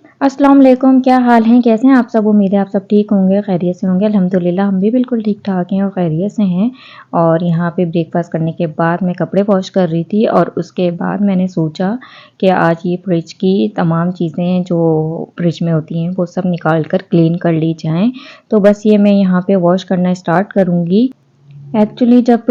अस्सलाम वालेकुम, क्या हाल हैं? कैसे हैं आप सब? उम्मीद है आप सब ठीक होंगे, खैरियत से होंगे। अल्हम्दुलिल्लाह हम भी बिल्कुल ठीक-ठाक हैं और खैरियत से हैं। और यहाँ पे ब्रेकफ़ास्ट करने के बाद मैं कपड़े वॉश कर रही थी और उसके बाद मैंने सोचा कि आज ये फ्रिज की तमाम चीज़ें जो फ्रिज में होती हैं, वो सब निकाल कर क्लीन कर ली जाएँ। तो बस ये मैं यहाँ पे वॉश करना स्टार्ट करूँगी। एक्चुअली जब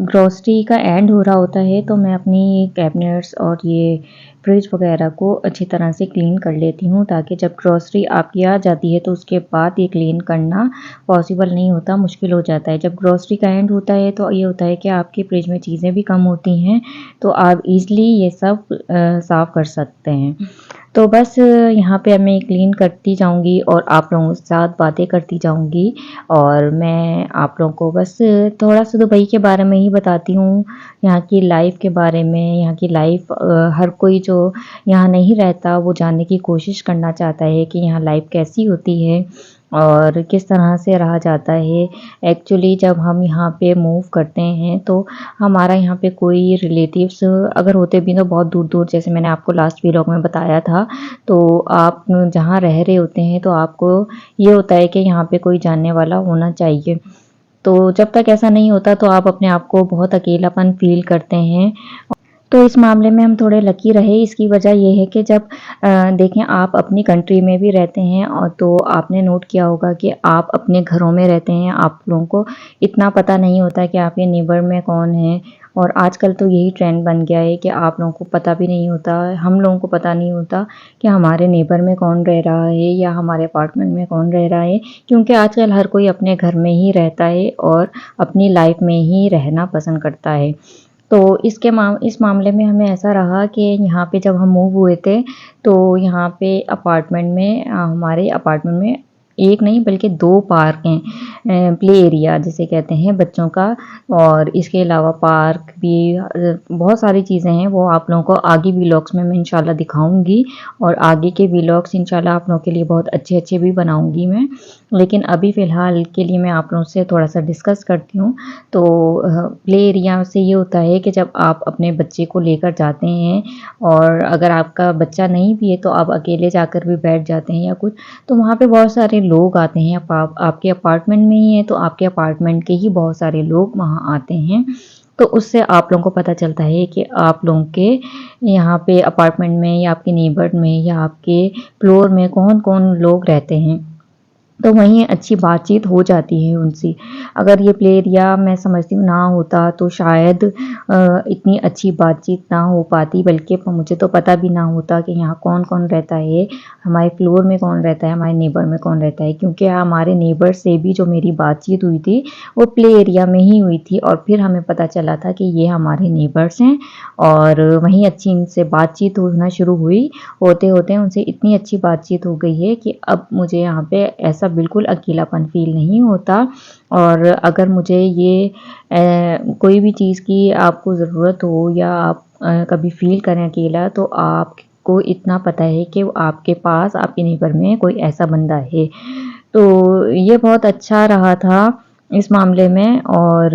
ग्रॉसरी का एंड हो रहा होता है तो मैं अपनी कैबिनेट्स और ये फ्रिज वगैरह को अच्छी तरह से क्लीन कर लेती हूँ ताकि जब ग्रॉसरी आपकी आ जाती है तो उसके बाद ये क्लीन करना पॉसिबल नहीं होता, मुश्किल हो जाता है। जब ग्रॉसरी का एंड होता है तो ये होता है कि आपके फ्रिज में चीज़ें भी कम होती हैं, तो आप ईज़िली ये सब साफ़ कर सकते हैं। तो बस यहाँ पे अब मैं क्लीन करती जाऊँगी और आप लोगों के साथ बातें करती जाऊँगी और मैं आप लोगों को बस थोड़ा-सा दुबई के बारे में ही बताती हूँ, यहाँ की लाइफ़ के बारे में। यहाँ की लाइफ़ हर कोई जो यहाँ नहीं रहता वो जानने की कोशिश करना चाहता है कि यहाँ लाइफ़ कैसी होती है और किस तरह से रहा जाता है। एक्चुअली जब हम यहाँ पे मूव करते हैं तो हमारा यहाँ पे कोई रिलेटिव्स अगर होते भी तो बहुत दूर-दूर, जैसे मैंने आपको लास्ट व्लॉग में बताया था, तो आप जहाँ रह रहे होते हैं तो आपको ये होता है कि यहाँ पे कोई जानने वाला होना चाहिए। तो जब तक ऐसा नहीं होता तो आप अपने आप को बहुत अकेलापन फ़ील करते हैं। तो इस मामले में हम थोड़े लकी रहे, इसकी वजह ये है कि जब देखें आप अपनी कंट्री में भी रहते हैं और तो आपने नोट किया होगा कि आप अपने घरों में रहते हैं, आप लोगों को इतना पता नहीं होता कि आपके नेबर में कौन है। और आजकल तो यही ट्रेंड बन गया है कि आप लोगों को पता भी नहीं होता, हम लोगों को पता नहीं होता कि हमारे नेबर में कौन रह रहा है या हमारे अपार्टमेंट में कौन रह रहा है, क्योंकि आजकल हर कोई अपने घर में ही रहता है और अपनी लाइफ में ही रहना पसंद करता है। तो इस मामले में हमें ऐसा रहा कि यहाँ पे जब हम मूव हुए थे तो यहाँ पे अपार्टमेंट में हमारे अपार्टमेंट में एक नहीं बल्कि 2 पार्क हैं, प्ले एरिया जिसे कहते हैं बच्चों का। और इसके अलावा पार्क भी बहुत सारी चीज़ें हैं, वो आप लोगों को आगे व्लॉग्स में मैं इंशाल्लाह दिखाऊंगी और आगे के व्लॉग्स इंशाल्लाह आप लोगों के लिए बहुत अच्छे-अच्छे भी बनाऊंगी मैं। लेकिन अभी फ़िलहाल के लिए मैं आप लोगों से थोड़ा-सा डिस्कस करती हूँ। तो प्ले एरिया से ये होता है कि जब आप अपने बच्चे को लेकर जाते हैं और अगर आपका बच्चा नहीं भी है तो आप अकेले जाकर भी बैठ जाते हैं या कुछ, तो वहाँ पे बहुत सारे लोग आते हैं। आपके अपार्टमेंट में ही है तो आपके अपार्टमेंट के ही बहुत सारे लोग वहाँ आते हैं। तो उससे आप लोगों को पता चलता है कि आप लोगों के यहाँ पे अपार्टमेंट में या आपके नेबर में या आपके फ्लोर में कौन-कौन लोग रहते हैं। तो वहीं अच्छी बातचीत हो जाती है उनसे। अगर ये प्ले एरिया मैं समझती हूँ ना होता तो शायद इतनी अच्छी बातचीत ना हो पाती, बल्कि मुझे तो पता भी ना होता कि यहाँ कौन-कौन रहता है, हमारे फ्लोर में कौन रहता है, हमारे नेबर में कौन रहता है। क्योंकि हमारे नेबर से भी जो मेरी बातचीत हुई थी, वो प्ले एरिया में ही हुई थी और फिर हमें पता चला था कि ये हमारे नेबर्स हैं और वहीं अच्छी इनसे बातचीत होना शुरू हुई। होते-होते उनसे इतनी अच्छी बातचीत हो गई है कि अब मुझे यहाँ पे ऐसा बिल्कुल अकेलापन फ़ील नहीं होता। और अगर मुझे ये कोई भी चीज़ की आपको ज़रूरत हो या आप कभी फ़ील करें अकेला, तो आपको इतना पता है कि आपके पास आपके नेबर में कोई ऐसा बंदा है। तो ये बहुत अच्छा रहा था इस मामले में। और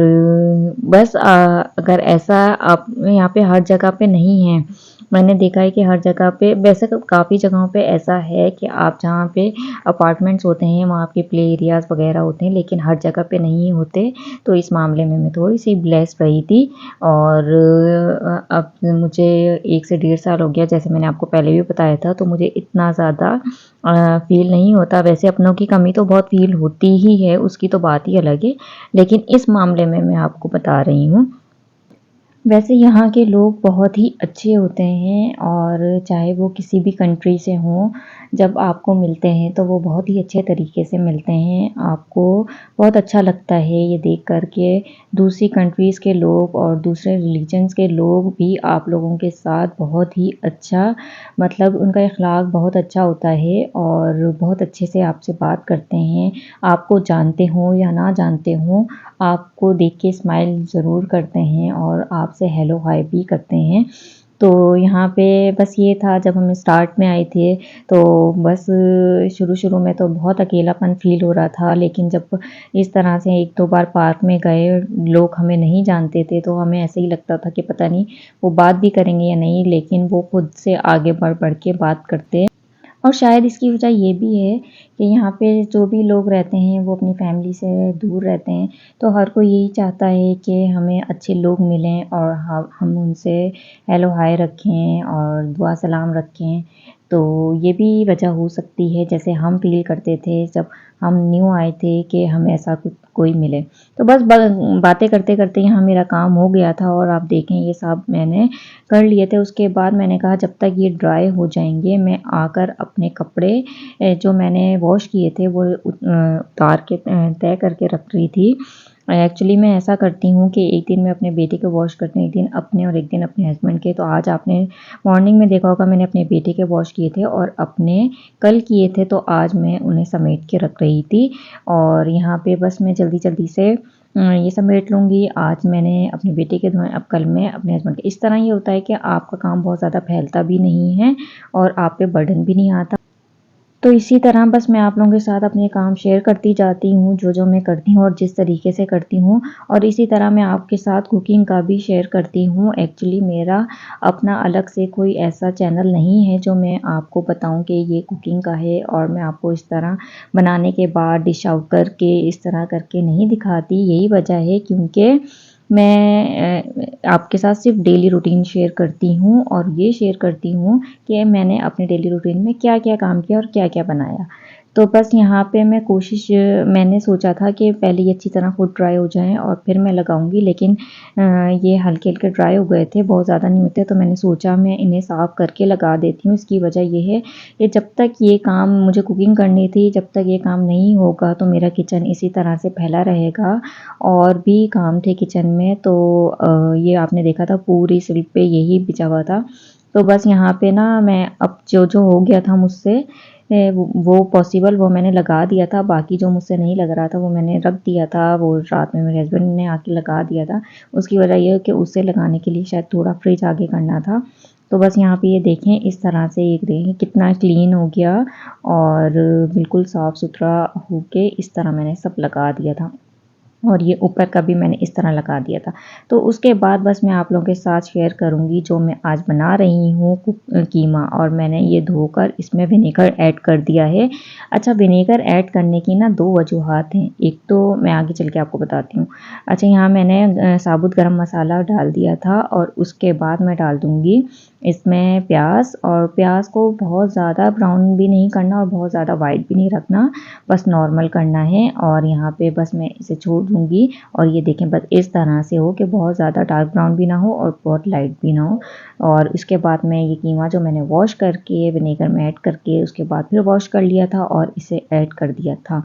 बस अगर ऐसा आप यहाँ पे हर जगह पे नहीं है, मैंने देखा है कि हर जगह पे, वैसे तो काफ़ी जगहों पे ऐसा है कि आप जहाँ पे अपार्टमेंट्स होते हैं वहाँ पे प्ले एरियाज़ वगैरह होते हैं, लेकिन हर जगह पे नहीं होते। तो इस मामले में मैं थोड़ी-सी ब्लेस्ड रही थी। और अब मुझे 1 से डेढ़ साल हो गया, जैसे मैंने आपको पहले भी बताया था, तो मुझे इतना ज़्यादा फ़ील नहीं होता। वैसे अपनों की कमी तो बहुत फ़ील होती ही है, उसकी तो बात ही अलग है, लेकिन इस मामले में मैं आपको बता रही हूँ। वैसे यहाँ के लोग बहुत ही अच्छे होते हैं और चाहे वो किसी भी कंट्री से हों, जब आपको मिलते हैं तो वो बहुत ही अच्छे तरीके से मिलते हैं। आपको बहुत अच्छा लगता है ये देख कर के दूसरी कंट्रीज़ के लोग और दूसरे रिलीजन्स के लोग भी आप लोगों के साथ बहुत ही अच्छा, मतलब उनका अखलाक बहुत अच्छा होता है और बहुत अच्छे से आपसे बात करते हैं। आपको जानते हों या ना जानते हों, आपको देख के स्माइल ज़रूर करते हैं और आपसे हेलो हाय भी करते हैं। तो यहाँ पे बस ये था, जब हम स्टार्ट में आए थे तो बस शुरू-शुरू में तो बहुत अकेलापन फ़ील हो रहा था, लेकिन जब इस तरह से 1-2 बार पार्क में गए, लोग हमें नहीं जानते थे तो हमें ऐसे ही लगता था कि पता नहीं वो बात भी करेंगे या नहीं, लेकिन वो खुद से आगे बढ़-बढ़ के बात करते। और शायद इसकी वजह ये भी है कि यहाँ पे जो भी लोग रहते हैं वो अपनी फैमिली से दूर रहते हैं, तो हर कोई यही चाहता है कि हमें अच्छे लोग मिलें और हम उनसे हेलो हाय रखें और दुआ सलाम रखें। तो ये भी वजह हो सकती है, जैसे हम फ़ील करते थे जब हम न्यू आए थे कि हमें ऐसा कुछ कोई मिले। तो बस बातें करते-करते यहाँ मेरा काम हो गया था और आप देखें ये सब मैंने कर लिए थे। उसके बाद मैंने कहा जब तक ये ड्राई हो जाएँगे मैं आकर अपने कपड़े जो मैंने वॉश किए थे वो उतार के तय करके रख रही थी। एक्चुअली मैं ऐसा करती हूँ कि एक दिन मैं अपने बेटे के वॉश करती हूँ, एक दिन अपने और एक दिन अपने हस्बैंड के। तो आज आपने मॉर्निंग में देखा होगा मैंने अपने बेटे के वॉश किए थे और अपने कल किए थे, तो आज मैं उन्हें समेट के रख रही थी। और यहाँ पे बस मैं जल्दी-जल्दी से ये समेट लूँगी। आज मैंने अपने बेटे के धोए, अब कल मैं अपने हस्बैंड के। इस तरह ये होता है कि आपका काम बहुत ज़्यादा फैलता भी नहीं है और आप पे बर्डन भी नहीं आता। तो इसी तरह बस मैं आप लोगों के साथ अपने काम शेयर करती जाती हूँ, जो-जो मैं करती हूँ और जिस तरीके से करती हूँ। और इसी तरह मैं आपके साथ कुकिंग का भी शेयर करती हूँ। एक्चुअली मेरा अपना अलग से कोई ऐसा चैनल नहीं है जो मैं आपको बताऊँ कि ये कुकिंग का है और मैं आपको इस तरह बनाने के बाद डिश आउट करके इस तरह करके नहीं दिखाती। यही वजह है क्योंकि मैं आपके साथ सिर्फ डेली रूटीन शेयर करती हूँ और ये शेयर करती हूँ कि मैंने अपने डेली रूटीन में क्या-क्या काम किया और क्या-क्या बनाया। तो बस यहाँ पे मैंने सोचा था कि पहले ये अच्छी तरह खुद ड्राई हो जाएँ और फिर मैं लगाऊँगी, लेकिन ये हल्के-हल्के ड्राई हो गए थे, बहुत ज़्यादा नहीं होते, तो मैंने सोचा मैं इन्हें साफ़ करके लगा देती हूँ। इसकी वजह ये है कि जब तक ये काम मुझे कुकिंग करनी थी, जब तक ये काम नहीं होगा तो मेरा किचन इसी तरह से फैला रहेगा। और भी काम थे किचन में, तो ये आपने देखा था पूरी स्लिप पे यही बिछा हुआ था। तो बस यहाँ पे ना मैं अब जो-जो हो गया था मुझसे वो पॉसिबल वो मैंने लगा दिया था, बाकी जो मुझसे नहीं लग रहा था वो मैंने रख दिया था, वो रात में मेरे हस्बैंड ने आके लगा दिया था। उसकी वजह ये है कि उसे लगाने के लिए शायद थोड़ा फ्रिज आगे करना था। तो बस यहाँ पे ये देखें इस तरह से, ये देखें कितना क्लीन हो गया और बिल्कुल साफ़-सुथरा हो के इस तरह मैंने सब लगा दिया था। और ये ऊपर का भी मैंने इस तरह लगा दिया था। तो उसके बाद बस मैं आप लोगों के साथ शेयर करूँगी जो मैं आज बना रही हूँ कीमा, और मैंने ये धोकर इसमें विनेगर ऐड कर दिया है। अच्छा, विनेगर ऐड करने की ना 2 वजूहात हैं। एक तो मैं आगे चल के आपको बताती हूँ। अच्छा, यहाँ मैंने साबुत गरम मसाला डाल दिया था और उसके बाद मैं डाल दूँगी इसमें प्याज़, और प्याज़ को बहुत ज़्यादा ब्राउन भी नहीं करना और बहुत ज़्यादा वाइट भी नहीं रखना, बस नॉर्मल करना है। और यहाँ पे बस मैं इसे छोड़ दूँगी और ये देखें बस इस तरह से हो कि बहुत ज़्यादा डार्क ब्राउन भी ना हो और बहुत लाइट भी ना हो। और उसके बाद मैं ये कीमा जो मैंने वॉश करके विनेगर में ऐड करके उसके बाद फिर वॉश कर लिया था और इसे ऐड कर दिया था।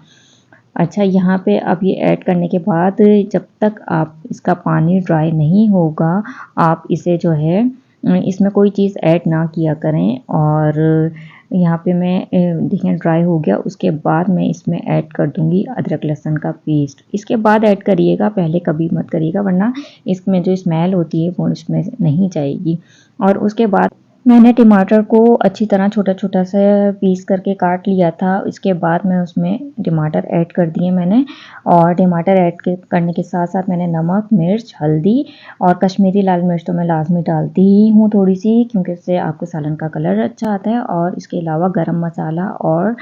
अच्छा, यहाँ पे अब ये ऐड करने के बाद जब तक आप इसका पानी ड्राई नहीं होगा, आप इसे जो है इसमें कोई चीज़ ऐड ना किया करें। और यहाँ पे मैं देखें ड्राई हो गया, उसके बाद मैं इसमें ऐड कर दूँगी अदरक लहसुन का पेस्ट। इसके बाद ऐड करिएगा, पहले कभी मत करिएगा, वरना इसमें जो स्मेल होती है वो इसमें नहीं जाएगी। और उसके बाद मैंने टमाटर को अच्छी तरह छोटा-छोटा सा पीस करके काट लिया था। इसके बाद मैं उसमें टमाटर ऐड कर दिए मैंने, और टमाटर ऐड करने के साथ-साथ मैंने नमक, मिर्च, हल्दी और कश्मीरी लाल मिर्च तो मैं लाज़मी डालती ही हूँ थोड़ी-सी, क्योंकि इससे आपके सालन का कलर अच्छा आता है। और इसके अलावा गरम मसाला और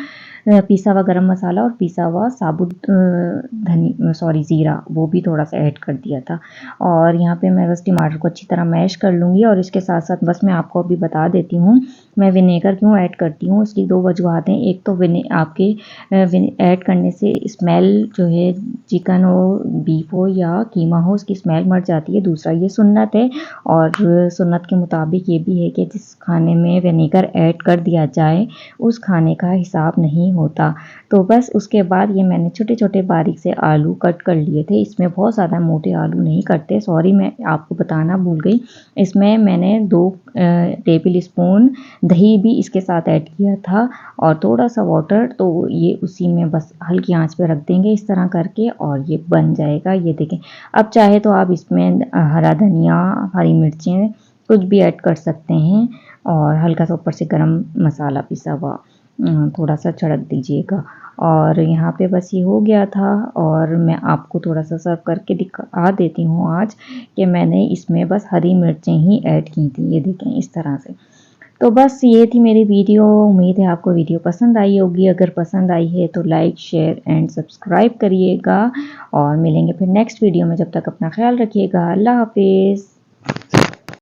पीसा हुआ गरम मसाला और पीसा हुआ साबुत ज़ीरा, वो भी थोड़ा-सा ऐड कर दिया था। और यहाँ पे मैं बस टमाटर को अच्छी तरह मैश कर लूँगी। और इसके साथ-साथ बस मैं आपको अभी बता देती हूँ, मैं विनेगर क्यों ऐड करती हूँ, उसकी 2 वजूहात हैं। एक तो आपके ऐड करने से स्मेल जो है, चिकन हो, बीफ हो या कीमा हो, उसकी स्मेल मर जाती है। दूसरा ये सुन्नत है, और सुन्नत के मुताबिक ये भी है कि जिस खाने में विनेगर ऐड कर दिया जाए, उस खाने का हिसाब नहीं होता। तो बस उसके बाद ये मैंने छोटे-छोटे बारीक से आलू कट कर लिए थे। इसमें बहुत ज़्यादा मोटे आलू नहीं कटते, सॉरी मैं आपको बताना भूल गई। इसमें मैंने 2 टेबल स्पून दही भी इसके साथ ऐड किया था और थोड़ा-सा वाटर, तो ये उसी में बस हल्की आँच पे रख देंगे इस तरह करके और ये बन जाएगा। ये देखें, अब चाहे तो आप इसमें हरा धनिया, हरी मिर्चें कुछ भी ऐड कर सकते हैं, और हल्का-सा ऊपर से गरम मसाला पिसा हुआ थोड़ा-सा छिड़क दीजिएगा। और यहाँ पे बस ये हो गया था, और मैं आपको थोड़ा-सा सर्व करके दिखा देती हूँ आज कि मैंने इसमें बस हरी मिर्चें ही ऐड की थी। ये देखें इस तरह से। तो बस ये थी मेरी वीडियो। उम्मीद है आपको वीडियो पसंद आई होगी। अगर पसंद आई है तो लाइक शेयर एंड सब्सक्राइब करिएगा और मिलेंगे फिर नेक्स्ट वीडियो में। जब तक अपना ख्याल रखिएगा। अल्लाह हाफिज़।